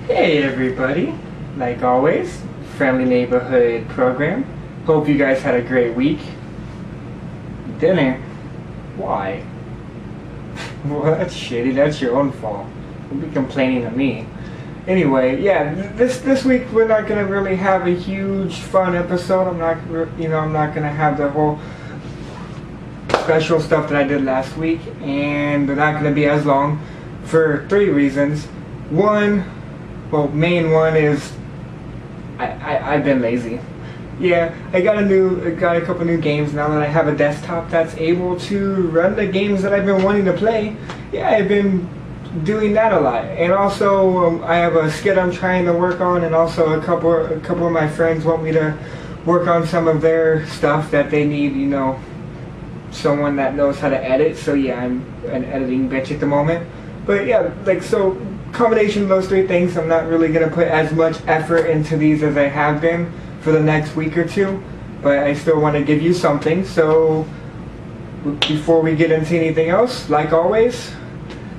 Hey everybody, like always, friendly neighborhood program. Hope you guys had a great week. Dinner? Why? Well, that's shitty, that's your own fault. Don't be complaining to me. Anyway, yeah, this week we're not gonna really have a huge fun episode. I'm not gonna have the whole special stuff that I did last week, and they're not gonna be as long for 3 reasons. Main one is I've been lazy. Yeah, I got a couple new games now that I have a desktop that's able to run the games that I've been wanting to play. Yeah, I've been doing that a lot, and also I have a skit I'm trying to work on, and also a couple of my friends want me to work on some of their stuff that they need, someone that knows how to edit. So yeah, I'm an editing bitch at the moment. But yeah, combination of those 3 things, I'm not really going to put as much effort into these as I have been for the next week or 2, but I still want to give you something. So before we get into anything else, like always,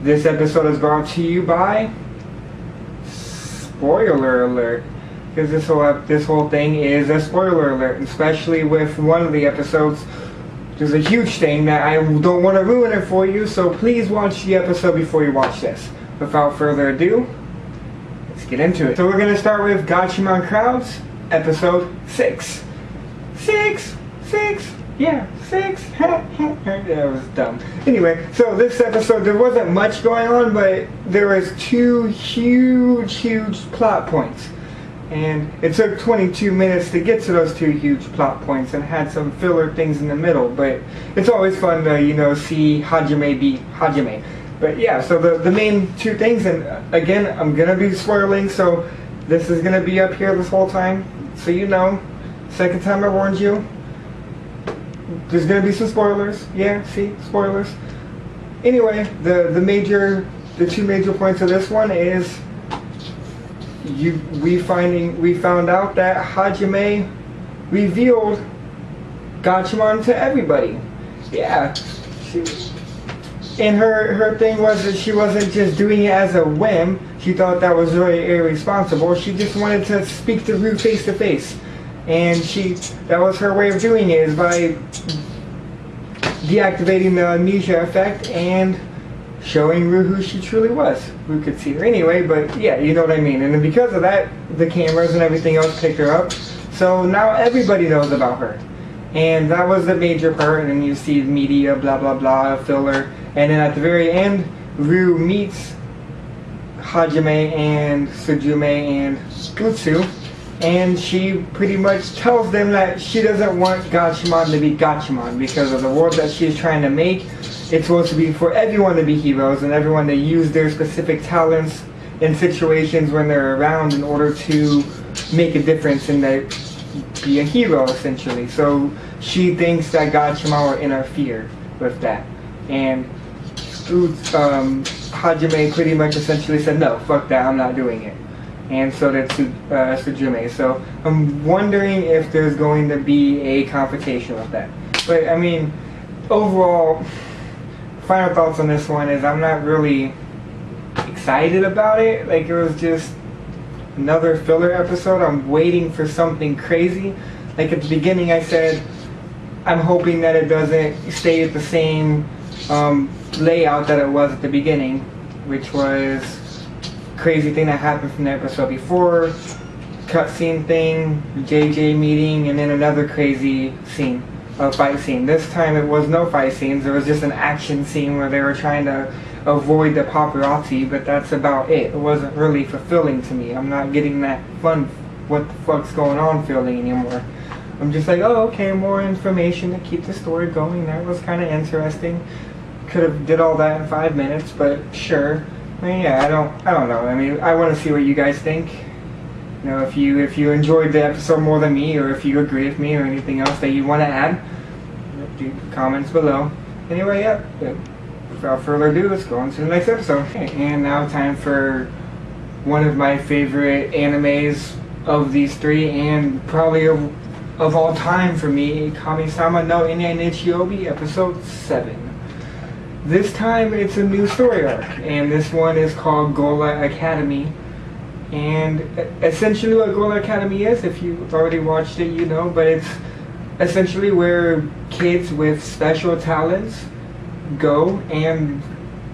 this episode is brought to you by spoiler alert, because this whole thing is a spoiler alert, especially with one of the episodes. There's a huge thing that I don't want to ruin it for you, so please watch the episode before you watch this. Without further ado, let's get into it. So we're going to start with Gatchaman Crowds, episode 6. 6! Yeah, 6. That was dumb. Anyway, so this episode, there wasn't much going on, but there was 2 huge plot points. And it took 22 minutes to get to those 2 huge plot points, and had some filler things in the middle. But it's always fun to, see Hajime be Hajime. But yeah, so the main 2 things, and again, I'm going to be spoiling, so this is going to be up here this whole time. So second time I warned you, there's going to be some spoilers. Yeah, see, spoilers. Anyway, the 2 major points of this one is we found out that Hajime revealed Gatchaman to everybody. Yeah, and her thing was that she wasn't just doing it as a whim. She thought that was really irresponsible. She just wanted to speak to Rue face to face, and that was her way of doing it, is by deactivating the amnesia effect and showing Rue who she truly was. Rue could see her anyway, but yeah, you know what I mean. And then because of that, the cameras and everything else picked her up. So now everybody knows about her. And that was the major part. And then you see media, blah blah blah, filler. And then at the very end, Rue meets Hajime and Sujume and Utsu. And she pretty much tells them that she doesn't want Gatchaman to be Gatchaman, because of the world that she's trying to make. It's supposed to be for everyone to be heroes, and everyone to use their specific talents in situations when they're around in order to make a difference and be a hero, essentially. So she thinks that Gatchaman will interfere with that. And Hajime pretty much essentially said, no, fuck that, I'm not doing it. And so did Sujume. So I'm wondering if there's going to be a confrontation with that. But I mean, overall, final thoughts on this one is I'm not really excited about it. Like, it was just another filler episode. I'm waiting for something crazy. Like at the beginning I said, I'm hoping that it doesn't stay at the same layout that it was at the beginning, which was crazy thing that happened from the episode before, cutscene thing, JJ meeting, and then another crazy scene, a fight scene. This time it was no fight scenes, it was just an action scene where they were trying to avoid the paparazzi, but that's about it. It wasn't really fulfilling to me. I'm not getting that fun, what the fuck's going on feeling anymore. I'm just like, oh, okay, more information to keep the story going. That was kind of interesting. Could have did all that in 5 minutes, but sure. I mean, yeah, I don't know. I mean, I want to see what you guys think. If you enjoyed the episode more than me, or if you agree with me, or anything else that you want to add, do comments below. Anyway, yeah. Without further ado, let's go on to the next episode. Okay, and now time for one of my favorite animes of these 3, and probably of all time for me, Kamisama no Ine Nichiobi, episode 7. This time it's a new story arc, and this one is called Gola Academy. And essentially what Girl Academy is, if you've already watched it, you know, but it's essentially where kids with special talents go, and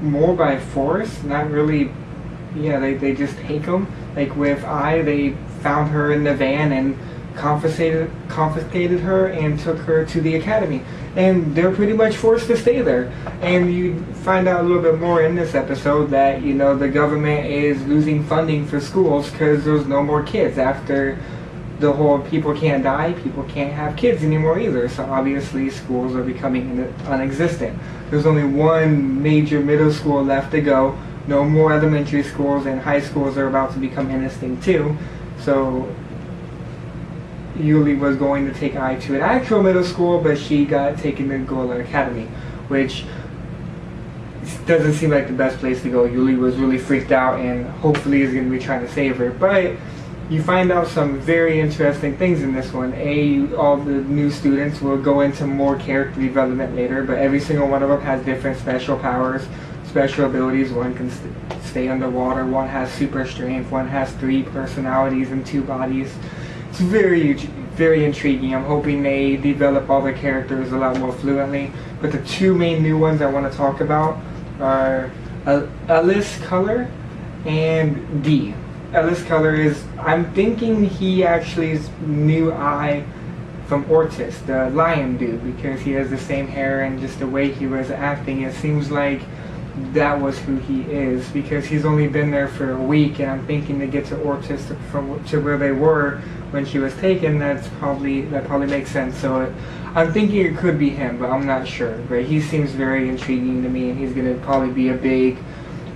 more by force, not really, yeah, they just take them. Like with they found her in the van and confiscated her and took her to the academy, and they're pretty much forced to stay there. And you find out a little bit more in this episode that, you know, the government is losing funding for schools because there's no more kids after the whole people can't die, people can't have kids anymore either, so obviously schools are becoming non-existent. There's only one major middle school left to go, no more elementary schools, and high schools are about to become extinct too. So Yuli was going to take Ai to an actual middle school, but she got taken to Gola Academy, which doesn't seem like the best place to go. Yuli was really freaked out and hopefully is going to be trying to save her. But you find out some very interesting things in this one. All the new students will go into more character development later, but every single one of them has different special powers, special abilities. One can stay underwater, one has super strength, one has 3 personalities and 2 bodies. It's very, very intriguing. I'm hoping they develop all their characters a lot more fluently. But the 2 main new ones I want to talk about are Ellis Color and D. Ellis Color is, I'm thinking he actually knew Ai from Ortis, the lion dude, because he has the same hair and just the way he was acting. It seems like that was who he is, because he's only been there for a week, and I'm thinking to get to Ortis to where they were when she was taken. That probably makes sense. So I'm thinking it could be him, but I'm not sure. But he seems very intriguing to me, and he's gonna probably be a big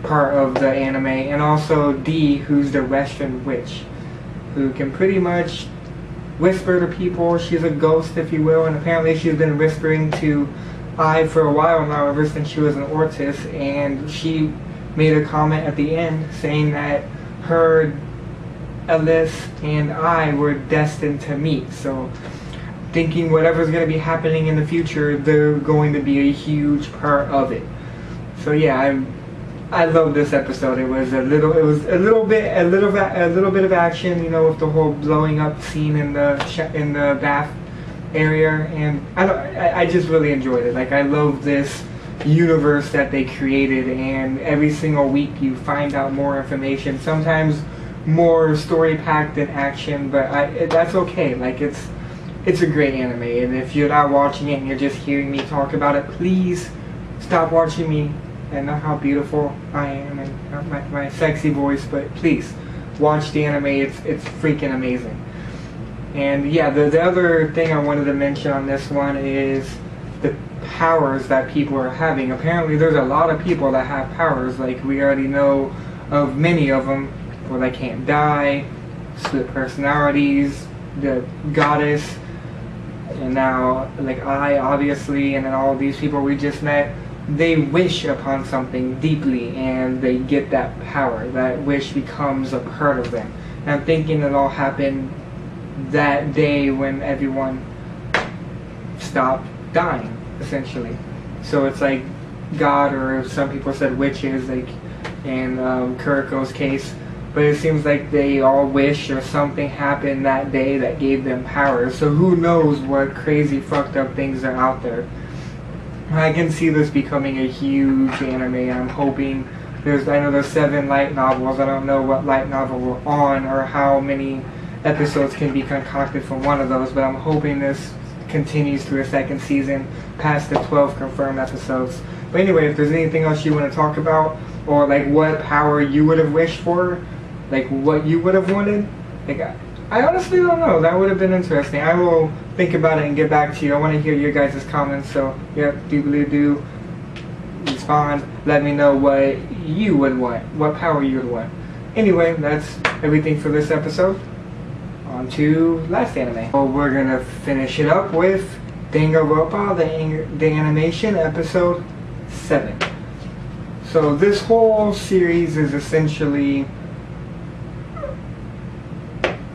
part of the anime. And also D, who's the Western witch, who can pretty much whisper to people. She's a ghost, if you will, and apparently she's been whispering to Ai for a while now, ever since she was in Ortis. And she made a comment at the end saying that her, Ellis, and Ai were destined to meet. So thinking whatever's going to be happening in the future, they're going to be a huge part of it. So yeah, I love this episode. It was a little bit of action, you know, with the whole blowing up scene in the bath area, and I just really enjoyed it. Like, I love this universe that they created, and every single week you find out more information. Sometimes more story packed than action, but that's okay. Like, it's a great anime, and if you're not watching it and you're just hearing me talk about it, please stop watching me and know how beautiful I am and my sexy voice, but please watch the anime. It's freaking amazing. And yeah, the other thing I wanted to mention on this one is the powers that people are having. Apparently there's a lot of people that have powers. Like, we already know of many of them, where they can't die, split personalities, the goddess, and now like I, obviously, and then all of these people we just met. They wish upon something deeply and they get that power. That wish becomes a part of them. And I'm thinking it all happened that day when everyone stopped dying, essentially. So it's like God, or some people said witches, like in Kuriko's case. But it seems like they all wish, or something happened that day that gave them power. So who knows what crazy fucked up things are out there. I can see this becoming a huge anime. I'm hoping I know there's 7 light novels. I don't know what light novel we're on or how many episodes can be concocted from one of those, but I'm hoping this continues through a 2nd season past the 12 confirmed episodes. But anyway, if there's anything else you want to talk about, or like what power you would have wished for, like what you would have wanted, like I honestly don't know. That would have been interesting. I will think about it and get back to you. I want to hear your guys' comments, so yep, do respond. Let me know what you would want, what power you would want. Anyway, that's everything for this episode. On to last anime. So we're gonna finish it up with Danganronpa, the animation, episode 7. So this whole series is essentially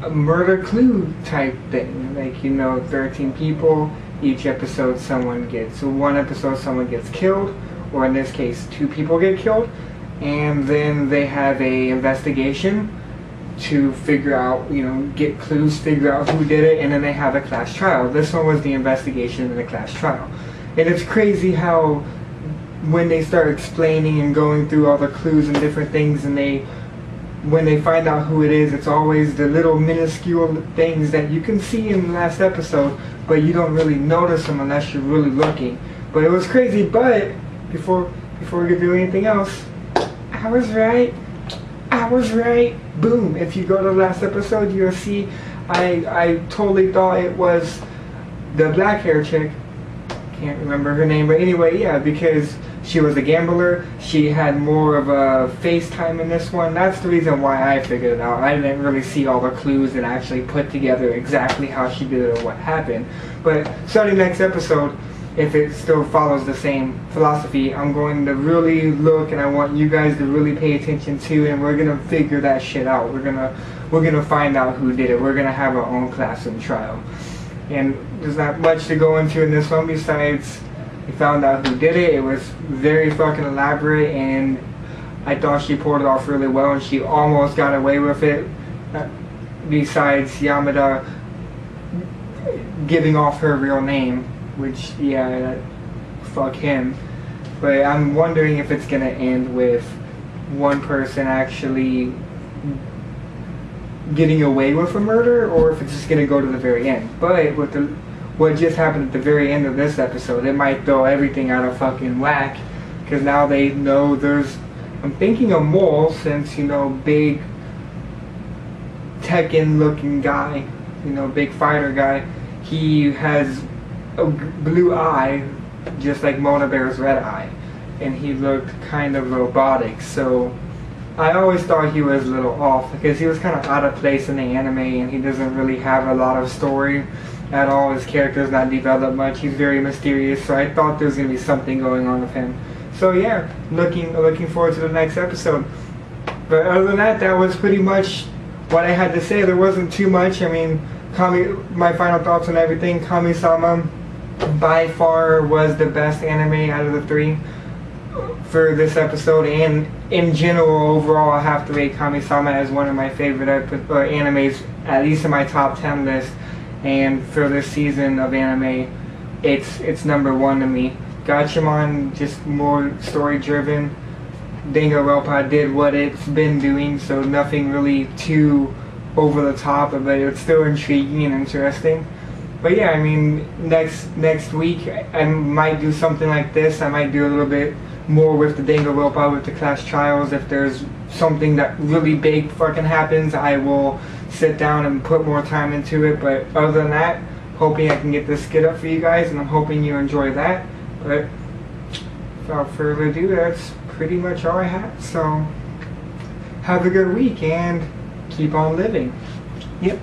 a murder clue type thing. Like, you know, 13 people, each episode one episode someone gets killed, or in this case 2 people get killed, and then they have a investigation, to figure out, get clues, figure out who did it, and then they have a class trial. This one was the investigation and the class trial. And it's crazy how when they start explaining and going through all the clues and different things, and when they find out who it is, it's always the little minuscule things that you can see in the last episode, but you don't really notice them unless you're really looking. But it was crazy. But before we could do anything else, I was right. Boom. If you go to the last episode, you'll see I totally thought it was the black hair chick. Can't remember her name, but anyway, yeah, because she was a gambler. She had more of a FaceTime in this one. That's the reason why I figured it out. I didn't really see all the clues and actually put together exactly how she did it or what happened. But starting next episode, if it still follows the same philosophy, I'm going to really look, and I want you guys to really pay attention to, and we're gonna figure that shit out. We're gonna find out who did it. We're gonna have our own classroom trial. And there's not much to go into in this one besides we found out who did it. It was very fucking elaborate, and I thought she pulled it off really well, and she almost got away with it. Besides Yamada giving off her real name, which, yeah, fuck him. But I'm wondering if it's gonna end with one person actually getting away with a murder, or if it's just gonna go to the very end. But with what just happened at the very end of this episode, it might throw everything out of fucking whack, because now they know there's, I'm thinking a mole, since, big Tekken looking guy, big fighter guy, he has a blue eye, just like Mona Bear's red eye, and he looked kind of robotic. So I always thought he was a little off, because he was kind of out of place in the anime, and he doesn't really have a lot of story at all. His character's not developed much. He's very mysterious, so I thought there was gonna be something going on with him. So yeah, looking forward to the next episode. But other than that, that was pretty much what I had to say. There wasn't too much. I mean, my final thoughts on everything. Kamisama by far was the best anime out of the three for this episode, and in general, overall, I have to rate Kamisama as one of my favorite animes, at least in my top 10 list. And for this season of anime, it's number one to me. Gatchaman, just more story driven. Danganronpa did what it's been doing, so nothing really too over the top, but it's still intriguing and interesting. But yeah, I mean, next week I might do something like this. I might do a little bit more with the danganronpa, with the class trials. If there's something that really big fucking happens, I will sit down and put more time into it. But other than that, hoping I can get this skit up for you guys, and I'm hoping you enjoy that. But without further ado, that's pretty much all I have. So have a good week and keep on living. Yep.